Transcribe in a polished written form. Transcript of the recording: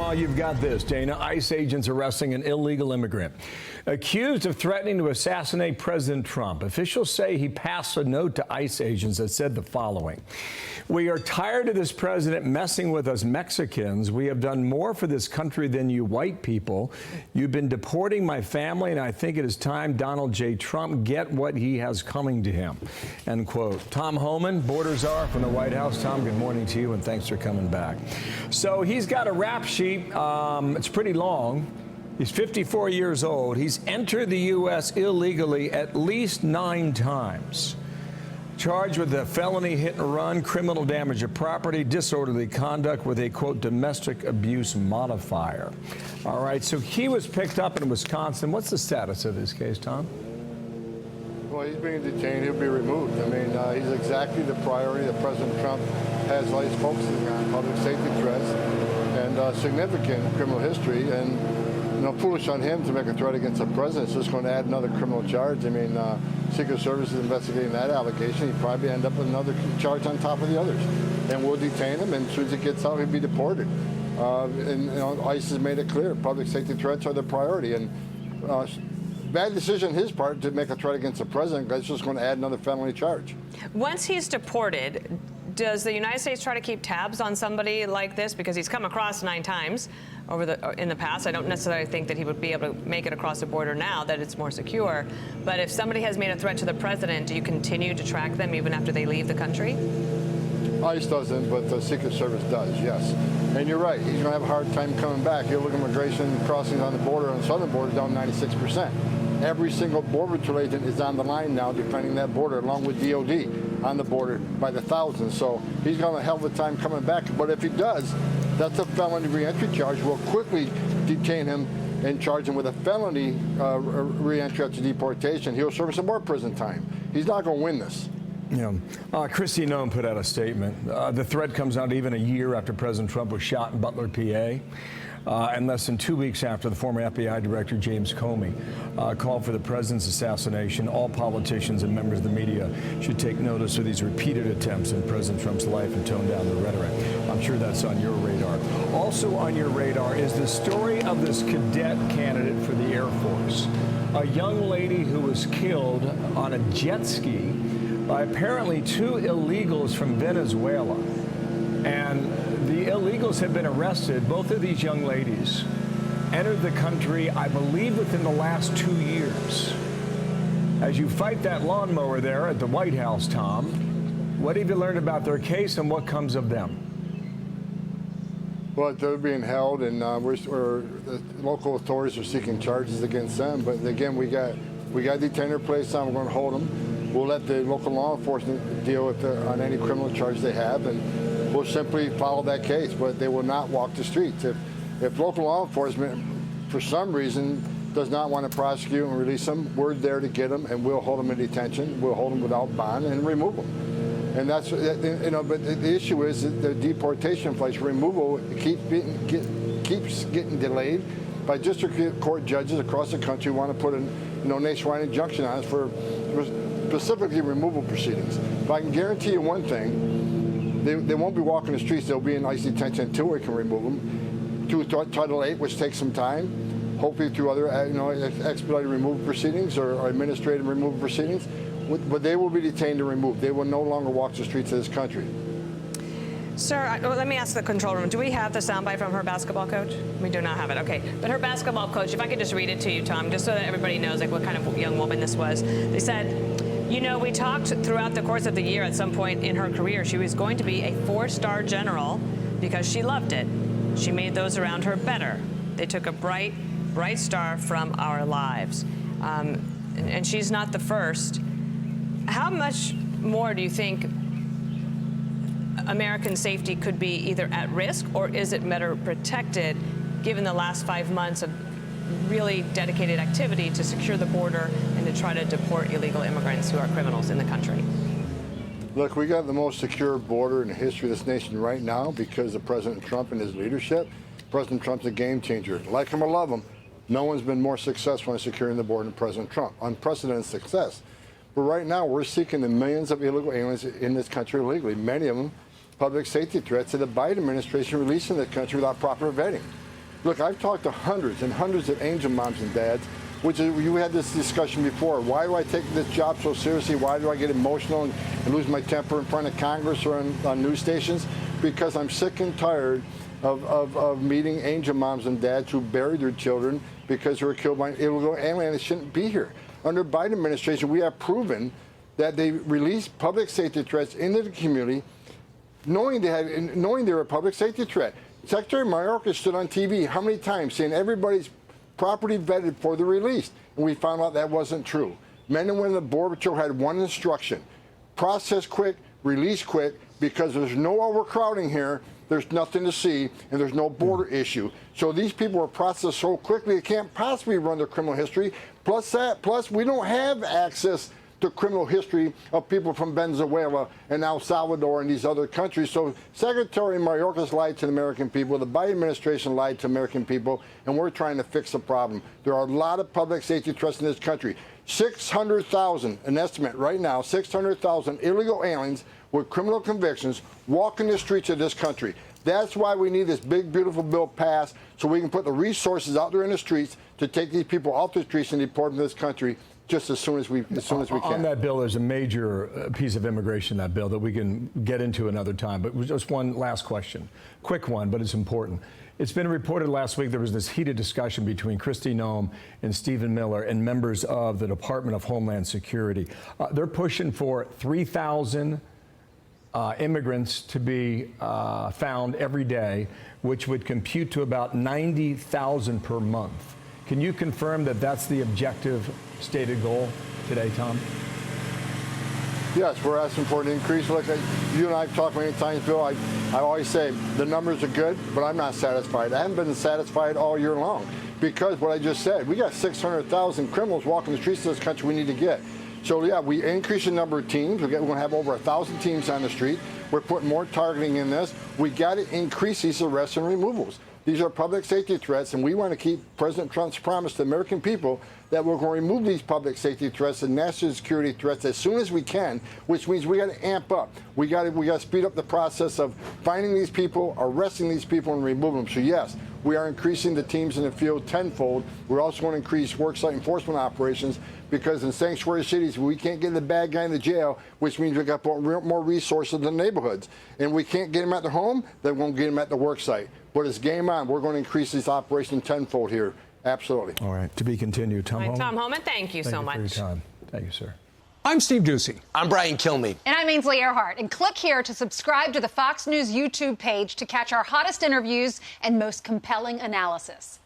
Meanwhile, you've got this, Dana. ICE agents arresting an illegal immigrant accused of threatening to assassinate President Trump. Officials say he passed a note to ICE agents that said the following: "We are tired of this president messing with us Mexicans. We have done more for this country than you white people. You've been deporting my family, and I think it is time Donald J. Trump get what he has coming to him." End quote. Tom Homan, border czar from the White House. Tom, good morning to you, and thanks for coming back. So he's got a rap sheet. It's pretty long. He's 54 years old. He's entered the U.S. illegally at least 9 times. Charged with a felony hit and run, criminal damage of property, disorderly conduct with a, quote, domestic abuse modifier. All right, so he was picked up in Wisconsin. What's the status of this case, Tom? Well, he's being detained. He'll be removed. I mean, he's exactly the priority that President Trump has always focusing on: public safety threats and significant criminal history. And, you know, foolish on him to make a threat against the president. It's just going to add another criminal charge. I mean, Secret Service is investigating that allegation. He'd probably end up with another charge on top of the others. And we'll detain him, and as soon as he gets out, he'll be deported. And, you know, ICE has made it clear public safety threats are the priority. And bad decision on his part to make a threat against the president. That's just going to add another felony charge. Once he's deported, does the United States try to keep tabs on somebody like this? Because he's come across 9 times in the past. I don't necessarily think that he would be able to make it across the border now that it's more secure. But if somebody has made a threat to the president, do you continue to track them even after they leave the country? ICE doesn't, but the Secret Service does, yes. And you're right, he's going to have a hard time coming back. You look at immigration crossings on the border, on the southern border, down 96%. Every single border patrol agent is on the line now defending that border, along with DOD on the border by the thousands. So he's going to have a hell of a time coming back. But if he does, that's a felony reentry charge. We'll quickly detain him and charge him with a felony reentry after deportation. He'll serve some more prison time. He's not going to win this. Yeah. Kristi Noem put out a statement. The threat comes out even a year after President Trump was shot in Butler, PA. And less than 2 weeks after the former FBI Director James Comey called for the president's assassination. All politicians and members of the media should take notice of these repeated attempts in President Trump's life and tone down the rhetoric. I'm sure that's on your radar. Also on your radar is the story of this cadet candidate for the Air Force, a young lady who was killed on a jet ski by apparently 2 illegals from Venezuela. And the illegals have been arrested. Both of these young ladies entered the country, I believe, within the last 2 years. As you fight that lawnmower there at the White House, Tom, what have you learned about their case and what comes of them? Well, they're being held, and the local authorities are seeking charges against them. But again, we got detainer placed on. We're going to hold them. We'll let the local law enforcement deal with on any criminal charge they have, and we'll simply follow that case. But they will not walk the streets. If local law enforcement, for some reason, does not want to prosecute and release them, we're there to get them, and we'll hold them in detention. We'll hold them without bond and remove them. And that's, you know, but the issue is that the deportation place removal keeps getting delayed by district court judges across the country who want to put a nationwide injunction on us for specifically removal proceedings. But I can guarantee you one thing: they won't be walking the streets. They'll be in ICE detention until we can remove them through Title VIII, which takes some time. Hopefully through other, expedited removal proceedings or administrative removal proceedings. But they will be detained and removed. They will no longer walk the streets of this country. Sir, let me ask the control room. Do we have the soundbite from her basketball coach? We do not have it. Okay. But her basketball coach, if I could just read it to you, Tom, just so that everybody knows like what kind of young woman this was. They said, you know, we talked throughout the course of the year at some point in her career she was going to be a 4-star general because she loved it. She made those around her better. They took a bright star from our lives. And she's not the first. How much more do you think American safety could be either at risk or is it better protected given the last 5 months of really dedicated activity to secure the border and to try to deport illegal immigrants who are criminals in the country? Look, we got the most secure border in the history of this nation right now because of President Trump and his leadership. President Trump's a game changer. Like him or love him, no one's been more successful in securing the border than President Trump. Unprecedented success. But right now, we're seeking the millions of illegal aliens in this country illegally, many of them public safety threats that the Biden administration released in the country without proper vetting. Look, I've talked to hundreds and hundreds of angel moms and dads, which is, you had this discussion before. Why do I take this job so seriously? Why do I get emotional and lose my temper in front of Congress or on news stations? Because I'm sick and tired of meeting angel moms and dads who buried their children because they were killed by an illegal alien that shouldn't be here. Under Biden administration, we have proven that they released public safety threats into the community, knowing they were a public safety threat. Secretary Mayorkas stood on TV how many times saying everybody's property vetted before they're released, and we found out that wasn't true. Men and women of the Border Patrol had one instruction: process quick, release quick, because there's no overcrowding here, there's nothing to see, and there's no border issue. So these people were processed so quickly they can't possibly run their criminal history. Plus we don't have access to criminal history of people from Venezuela and El Salvador and these other countries. So Secretary Mayorkas lied to the American people, the Biden administration lied to American people, and we're trying to fix the problem. There are a lot of public safety threats in this country. 600,000, an estimate right now, 600,000 illegal aliens with criminal convictions walking the streets of this country. That's why we need this big, beautiful bill passed, so we can put the resources out there in the streets to take these people off the streets and deport them to this country just as soon as we can. On that bill, there's a major piece of immigration in that bill that we can get into another time. But just one last question. Quick one, but it's important. It's been reported last week there was this heated discussion between Kristi Noem and Stephen Miller and members of the Department of Homeland Security. They're pushing for 3,000 immigrants to be found every day, which would compute to about 90,000 per month. Can you confirm that that's the objective stated goal today, Tom? Yes, we're asking for an increase. Look, you and I have talked many times, Bill. I always say the numbers are good, but I'm not satisfied. I haven't been satisfied all year long because what I just said, we got 600,000 criminals walking the streets of this country we need to get. So, yeah, we increase the number of teams. We're going to have over 1,000 teams on the street. We're putting more targeting in this. We got to increase these arrests and removals. These are public safety threats, and we want to keep President Trump's promise to the American people that we're going to remove these public safety threats and national security threats as soon as we can, which means we got to amp up. We got to speed up the process of finding these people, arresting these people, and removing them. So yes, we are increasing the teams in the field tenfold. We're also going to increase worksite enforcement operations because in sanctuary cities, we can't get the bad guy in the jail, which means we got to put more resources in the neighborhoods. And we can't get them at their home, then we'll get them at the worksite. But it's game on. We're going to increase this operation tenfold here. Absolutely. All right. To be continued. Tom Homan. Tom Homan, thank you so much. For your time. Thank you, sir. I'm Steve Ducey. I'm Brian Kilmeade. And I'm Ainsley Earhart. And click here to subscribe to the Fox News YouTube page to catch our hottest interviews and most compelling analysis.